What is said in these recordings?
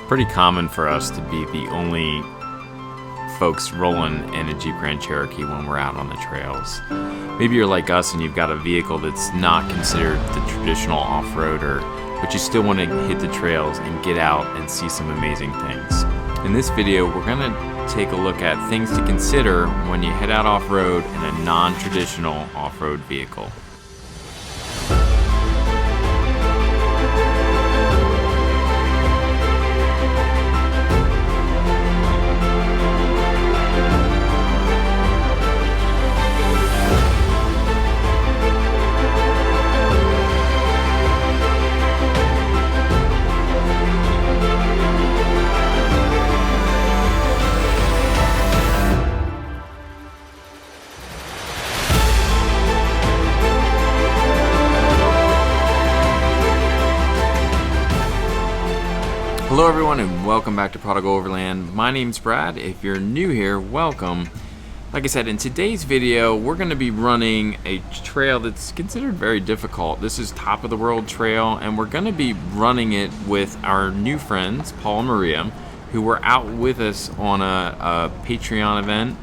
Pretty common for us to be the only folks rolling in a Jeep Grand Cherokee when we're out on the trails. Maybe you're like us and you've got a vehicle that's not considered the traditional off-roader, but you still want to hit the trails and get out and see some amazing things. In this video, we're going to take a look at things to consider when you head out off-road in a non-traditional off-road vehicle. Hello everyone and welcome back to Prodigal Overland. My name's Brad. If you're new here, welcome. Like I said, in today's video, we're going to be running a trail that's considered very difficult. This is Top of the World Trail, and we're going to be running it with our new friends, Paul and Maria, who were out with us on a Patreon event.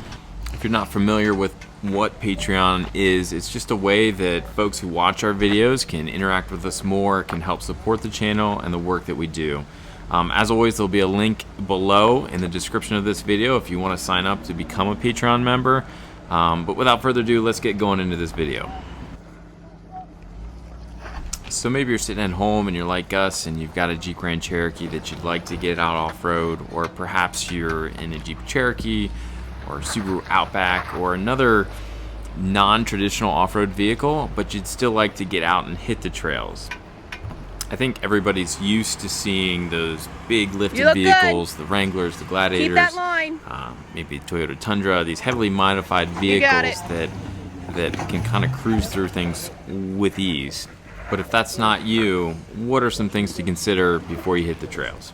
If you're not familiar with what Patreon is, it's just a way that folks who watch our videos can interact with us more, can help support the channel and the work that we do. As always, there'll be a link below in the description of this video if you want to sign up to become a Patreon member. But without further ado, let's get going into this video. So maybe you're sitting at home and you're like us and you've got a Jeep Grand Cherokee that you'd like to get out off-road, or perhaps you're in a Jeep Cherokee or Subaru Outback or another non-traditional off-road vehicle, but you'd still like to get out and hit the trails. I think everybody's used to seeing those big lifted vehicles, the Wranglers, the Gladiators, keep that line. Maybe Toyota Tundra, these heavily modified vehicles that can kind of cruise through things with ease. But if that's not you, what are some things to consider before you hit the trails?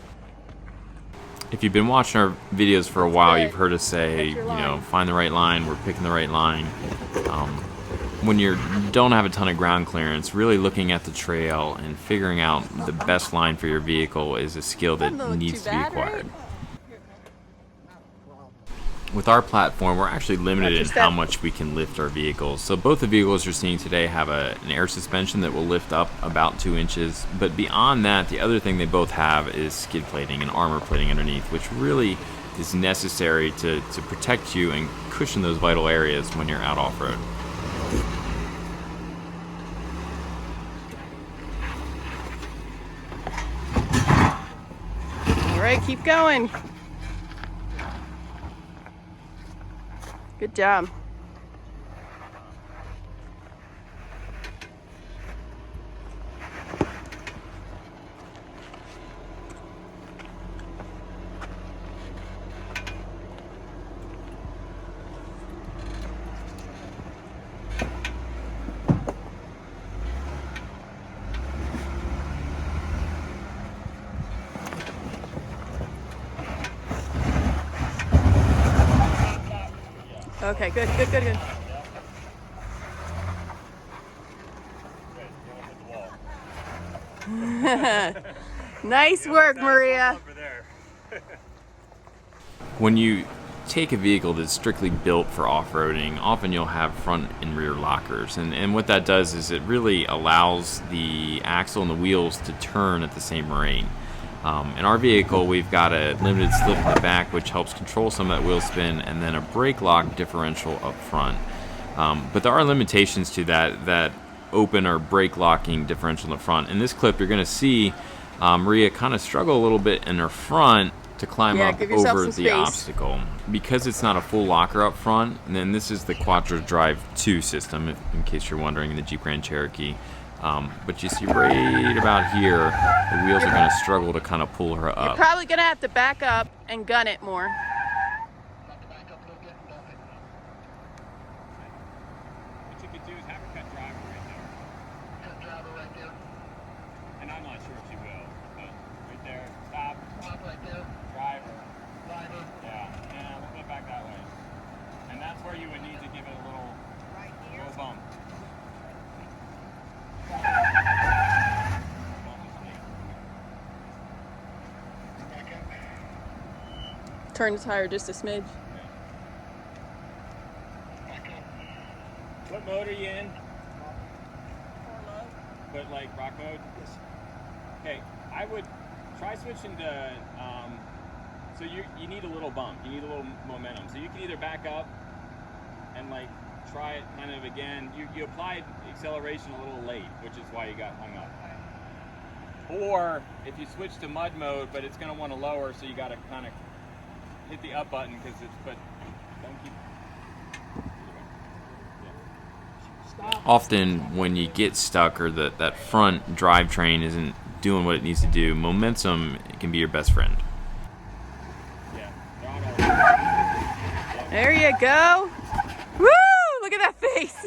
If you've been watching our videos for a while, you've heard us say, you know, find the right line, we're picking the right line. When you don't have a ton of ground clearance, really looking at the trail and figuring out the best line for your vehicle is a skill that needs to be acquired. With our platform, we're actually limited in how much we can lift our vehicles. So both the vehicles you're seeing today have an air suspension that will lift up about 2 inches. But beyond that, the other thing they both have is skid plating and armor plating underneath, which really is necessary to protect you and cushion those vital areas when you're out off-road. All right, keep going. Good job. Okay, good. Nice work, Maria. When you take a vehicle that's strictly built for off-roading, often you'll have front and rear lockers. And what that does is it really allows the axle and the wheels to turn at the same rate. In our vehicle, we've got a limited slip in the back, which helps control some of that wheel spin, and then a brake lock differential up front. But there are limitations to that open or brake locking differential in the front. In this clip, you're going to see Maria kind of struggle a little bit in her front to climb up over the obstacle. Because it's not a full locker up front, and then this is the Quattro Drive 2 system, in case you're wondering, in the Jeep Grand Cherokee. But you see right about here, the wheels are going to struggle to kind of pull her up. You're probably going to have to back up and gun it more. What you could do is have her cut driver right there. Cut driver right there. And I'm not sure if she will, but right there, stop. Stop right there. Driver. Driver. Yeah, and a little bit back that way. And that's where you would need to give it a little bump. turn the tire just a smidge. What mode are you in? But like rock mode? Yes. Okay, I would try switching to, so you need a little bump, you need a little momentum. So you can either back up and like try it kind of again. You applied acceleration a little late, which is why you got hung up. Or if you switch to mud mode, but it's gonna want to lower, so you gotta kind of hit the up button because it's, but don't keep. Often when you get stuck or that front drivetrain isn't doing what it needs to do, momentum can be your best friend. There you go. Woo! Look at that face.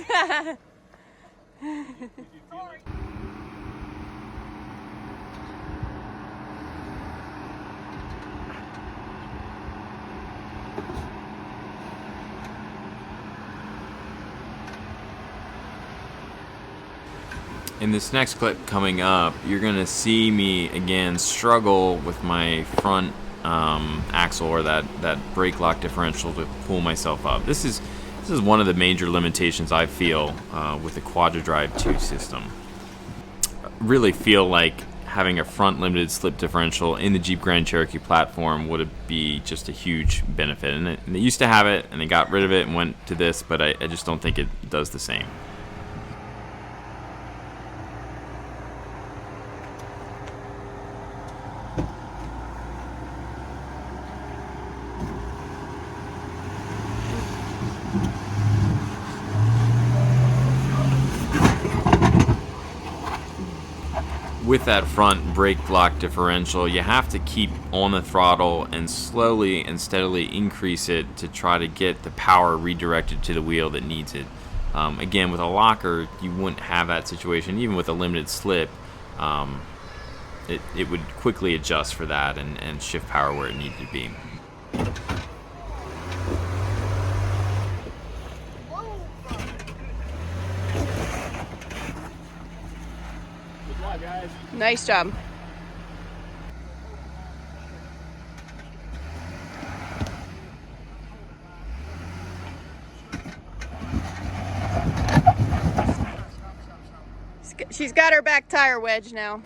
In this next clip coming up, you're gonna see me again struggle with my front axle or that brake lock differential to pull myself up. This is one of the major limitations I feel with the QuadraDrive 2 system. I really feel like having a front limited slip differential in the Jeep Grand Cherokee platform would be just a huge benefit. And they used to have it, and they got rid of it and went to this, but I just don't think it does the same. With that front brake lock differential, you have to keep on the throttle and slowly and steadily increase it to try to get the power redirected to the wheel that needs it. Again, with a locker, you wouldn't have that situation. Even with a limited slip, it would quickly adjust for that and shift power where it needed to be. Guys. Nice job. She's got her back tire wedge now.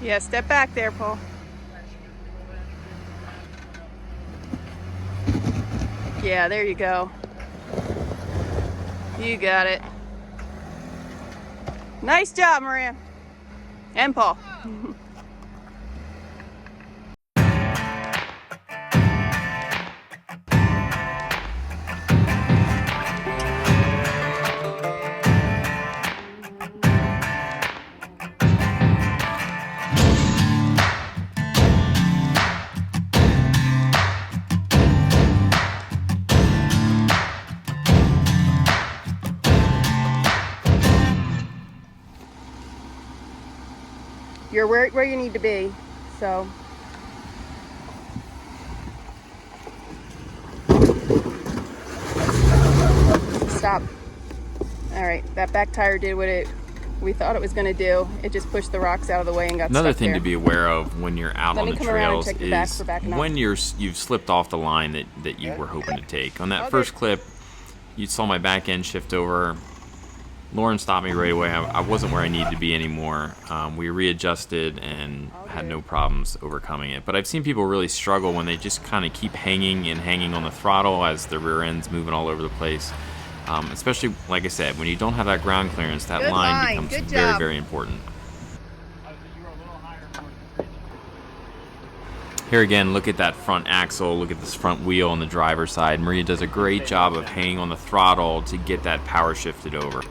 Yeah, step back there, Paul. Yeah, there you go. You got it. Nice job, Maria. And Paul. You're where you need to be, so. stop. All right, that back tire did what we thought it was going to do. It just pushed the rocks out of the way and got Another stuck thing there. to be aware of when you're out Let on me the come around and trails check your back is for backing up. when you've slipped off the line that you were hoping to take. On that All first good. clip, you saw my back end shift over. Lauren stopped me right away. I wasn't where I needed to be anymore. We readjusted and had no problems overcoming it. But I've seen people really struggle when they just kind of keep hanging on the throttle as the rear end's moving all over the place. Especially, like I said, when you don't have that ground clearance, that Good line line. becomes Good very, job. very important. Here again, look at that front axle, look at this front wheel on the driver's side. Maria does a great job of hanging on the throttle to get that power shifted over.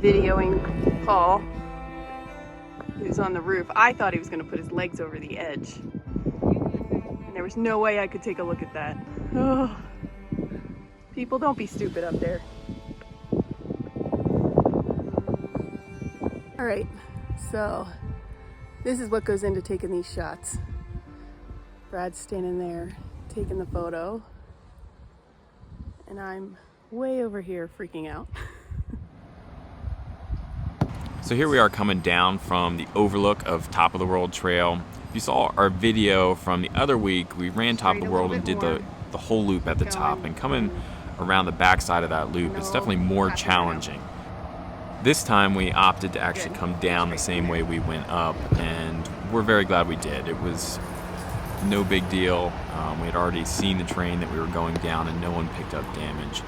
Videoing Paul, who's on the roof. I thought he was going to put his legs over the edge, and there was no way I could take a look at that. Oh. People, don't be stupid up there. All right, so this is what goes into taking these shots. Brad's standing there taking the photo, and I'm way over here freaking out. So here we are coming down from the overlook of Top of the World Trail. If you saw our video from the other week, we ran Top of the World and did the whole loop at the top. And coming around the backside of that loop, it's definitely more challenging. This time we opted to actually come down the same way we went up, and we're very glad we did. It was no big deal. We had already seen the terrain that we were going down, and no one picked up damage.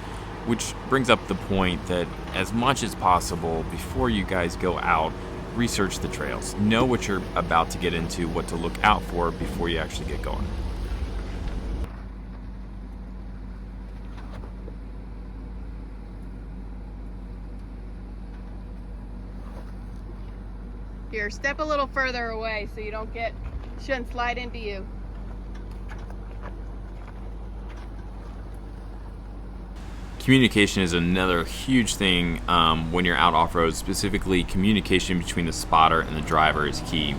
Which brings up the point that as much as possible, before you guys go out, research the trails. Know what you're about to get into, what to look out for before you actually get going. Here, step a little further away so you don't shouldn't slide into you. Communication is another huge thing when you're out off-road. Specifically, communication between the spotter and the driver is key.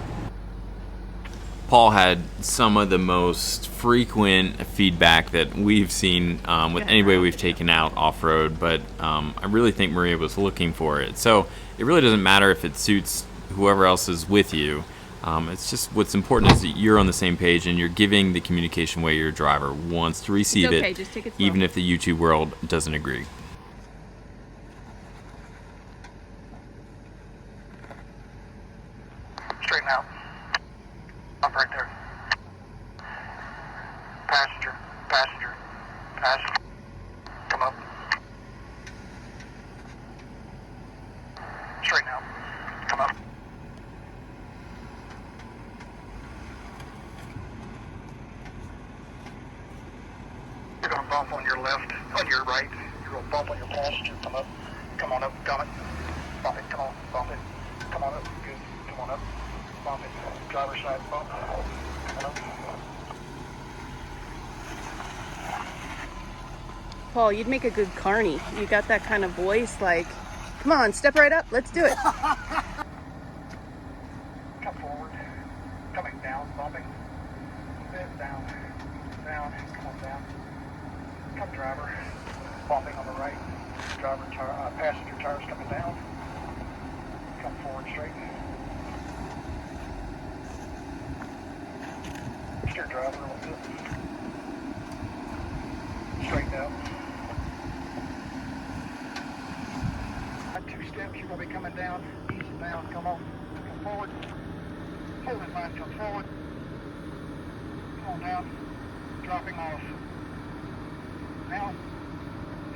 Paul had some of the most frequent feedback that we've seen with anybody we've taken out off-road, but I really think Maria was looking for it. So it really doesn't matter if it suits whoever else is with you. It's just what's important is that you're on the same page and you're giving the communication way your driver wants to receive It's okay, it, just take it slow. even if the YouTube world doesn't agree. Straighten out. Stop right there. Passenger, passenger, passenger. Come up. Straighten out. Come up. You're going to bump on your left, on your right. You're going to bump on your passenger. Come up. Come on up. Got it. Bump it. Come on. Bump it. Come on up. Good. Come on up. Bump it. Driver's side bump. Paul, you'd make a good carny. You got that kind of voice, like, come on, step right up, let's do it. Come forward. Coming down, bumping. Bit down. Down. Come on down. Come driver. Bumping on the right. Driver passenger tires coming down. Come forward straight. Steer driver a little bit. Straighten up. 2 steps, you're going to be coming down. Ease it down. Come on. Come forward. Hold it line. Come forward. Come on down. Dropping off. Now.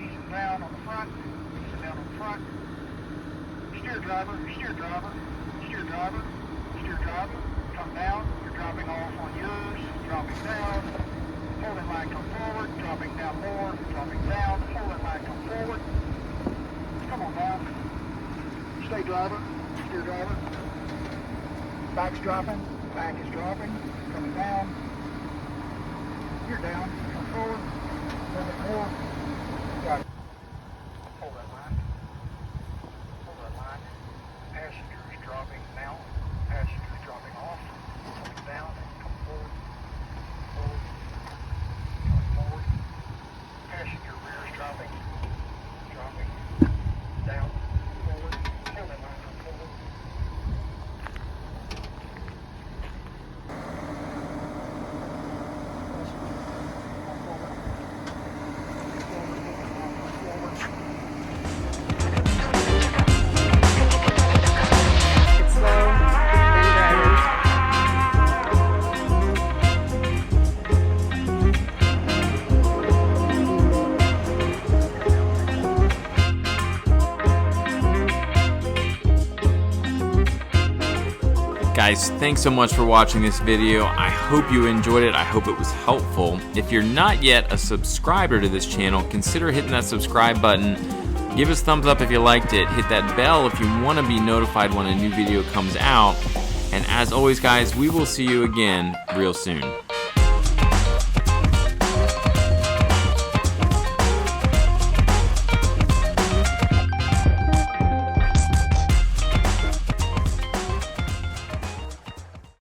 Ease it down on the front. Ease it down on the front. Steer driver. Steer driver. Steer driver. Steer driver. Come down. You're dropping off on yours. Dropping down. Hold it line. Come forward. Dropping down more. Dropping down. Hold it line. Come forward. Come on down. Stay driver. Steer driver. Back's dropping. Back is dropping. Coming down. You're down. Come forward. A little bit more. Got it. Hold that line. Hold that line. Passengers dropping now. Passengers dropping off. Coming down. Come forward. Forward. Coming forward. Passenger rear is dropping. Dropping. Down. Forward. Hold that line. Come forward. It's slow, then drivers. Guys, thanks so much for watching this video. I hope you enjoyed it. I hope it was helpful. If you're not yet a subscriber to this channel, consider hitting that subscribe button. Give us a thumbs up if you liked it. Hit that bell if you want to be notified when a new video comes out. And as always, guys, we will see you again real soon.